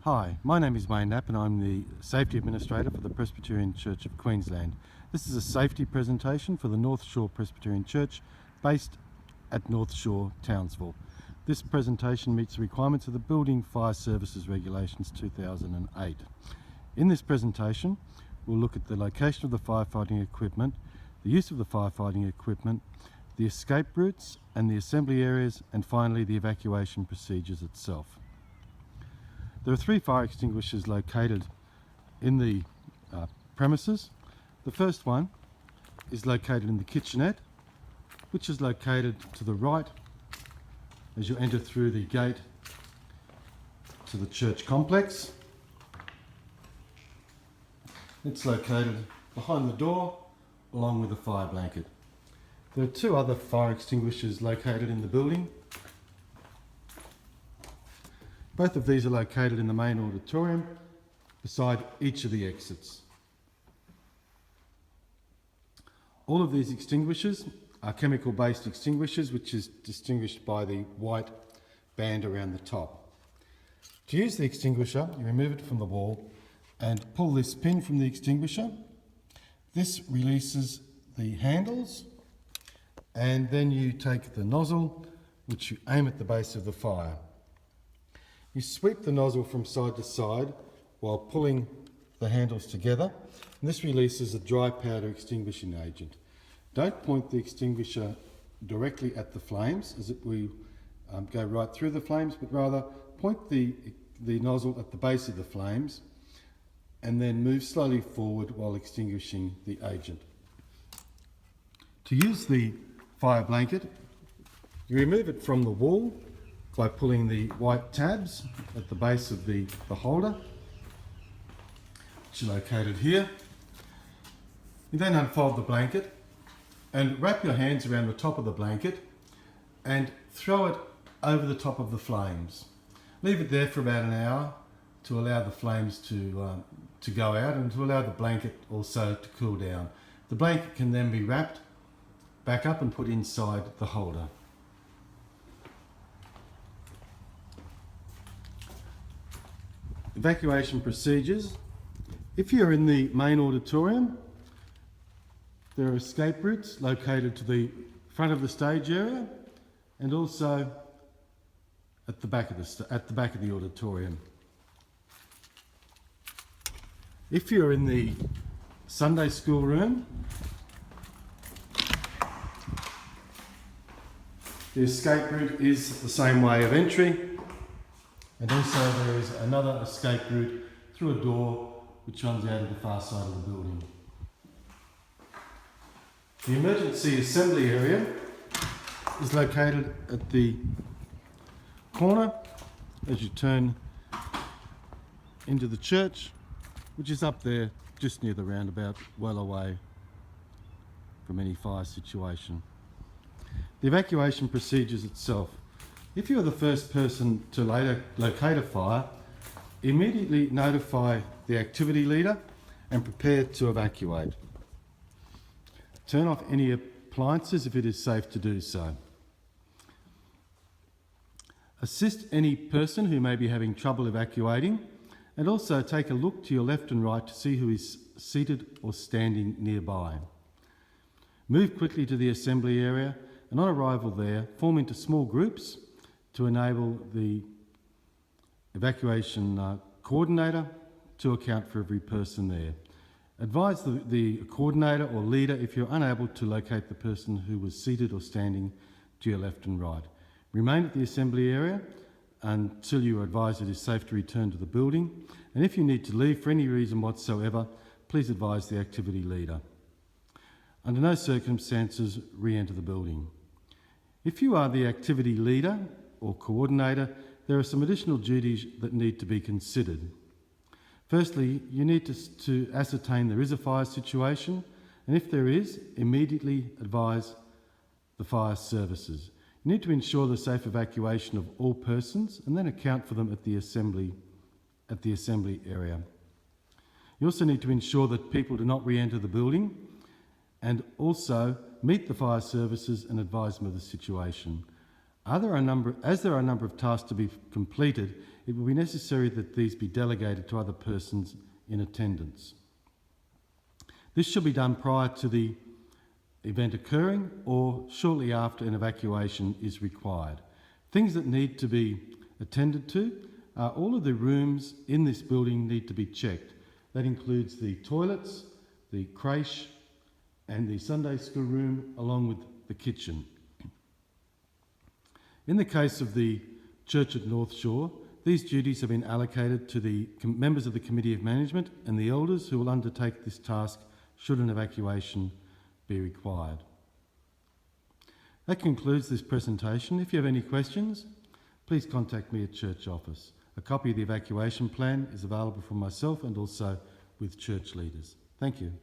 Hi, my name is Wayne Knapp and I'm the Safety Administrator for the Presbyterian Church of Queensland. This is a safety presentation for the North Shore Presbyterian Church based at North Shore Townsville. This presentation meets the requirements of the Building Fire Services Regulations 2008. In this presentation, we'll look at the location of the firefighting equipment, the use of the firefighting equipment, the escape routes and the assembly areas, and finally the evacuation procedures itself. There are 3 fire extinguishers located in the premises. The first one is located in the kitchenette, which is located to the right as you enter through the gate to the church complex. It's located behind the door along with a fire blanket. There are 2 other fire extinguishers located in the building. Both of these are located in the main auditorium beside each of the exits. All of these extinguishers are chemical-based extinguishers, which is distinguished by the white band around the top. To use the extinguisher, you remove it from the wall and pull this pin from the extinguisher. This releases the handles, and then you take the nozzle, which you aim at the base of the fire. You sweep the nozzle from side to side while pulling the handles together, and this releases a dry powder extinguishing agent. Don't point the extinguisher directly at the flames as it will go right through the flames, but rather point the nozzle at the base of the flames and then move slowly forward while extinguishing the agent. To use the fire blanket, you remove it from the wall by pulling the white tabs at the base of the holder, which are located here. You then unfold the blanket and wrap your hands around the top of the blanket and throw it over the top of the flames. Leave it there for about an hour to allow the flames to go out and to allow the blanket also to cool down. The blanket can then be wrapped back up and put inside the holder. Evacuation procedures. If you're in the main auditorium, there are escape routes located to the front of the stage area and also at the back of the auditorium. If you're in the Sunday school room, the escape route is the same way of entry. And also there is another escape route through a door which runs out of the far side of the building. The emergency assembly area is located at the corner as you turn into the church, which is up there just near the roundabout, well away from any fire situation. The evacuation procedures itself. If you're the first person to locate a fire, immediately notify the activity leader and prepare to evacuate. Turn off any appliances if it is safe to do so. Assist any person who may be having trouble evacuating, and also take a look to your left and right to see who is seated or standing nearby. Move quickly to the assembly area, and on arrival there, form into small groups to enable the evacuation coordinator to account for every person there. Advise the coordinator or leader if you're unable to locate the person who was seated or standing to your left and right. Remain at the assembly area until you are advised it is safe to return to the building, and if you need to leave for any reason whatsoever, please advise the activity leader. Under no circumstances, re-enter the building. If you are the activity leader or coordinator, there are some additional duties that need to be considered. Firstly, you need to ascertain there is a fire situation, and if there is, immediately advise the fire services. You need to ensure the safe evacuation of all persons and then account for them at the assembly area. You also need to ensure that people do not re-enter the building, and also meet the fire services and advise them of the situation. As there are a number of tasks to be completed, it will be necessary that these be delegated to other persons in attendance. This should be done prior to the event occurring or shortly after an evacuation is required. Things that need to be attended to are all of the rooms in this building need to be checked. That includes the toilets, the creche and the Sunday school room along with the kitchen. In the case of the church at North Shore, these duties have been allocated to the members of the Committee of Management and the elders who will undertake this task should an evacuation be required. That concludes this presentation. If you have any questions, please contact me at church office. A copy of the evacuation plan is available from myself and also with church leaders. Thank you.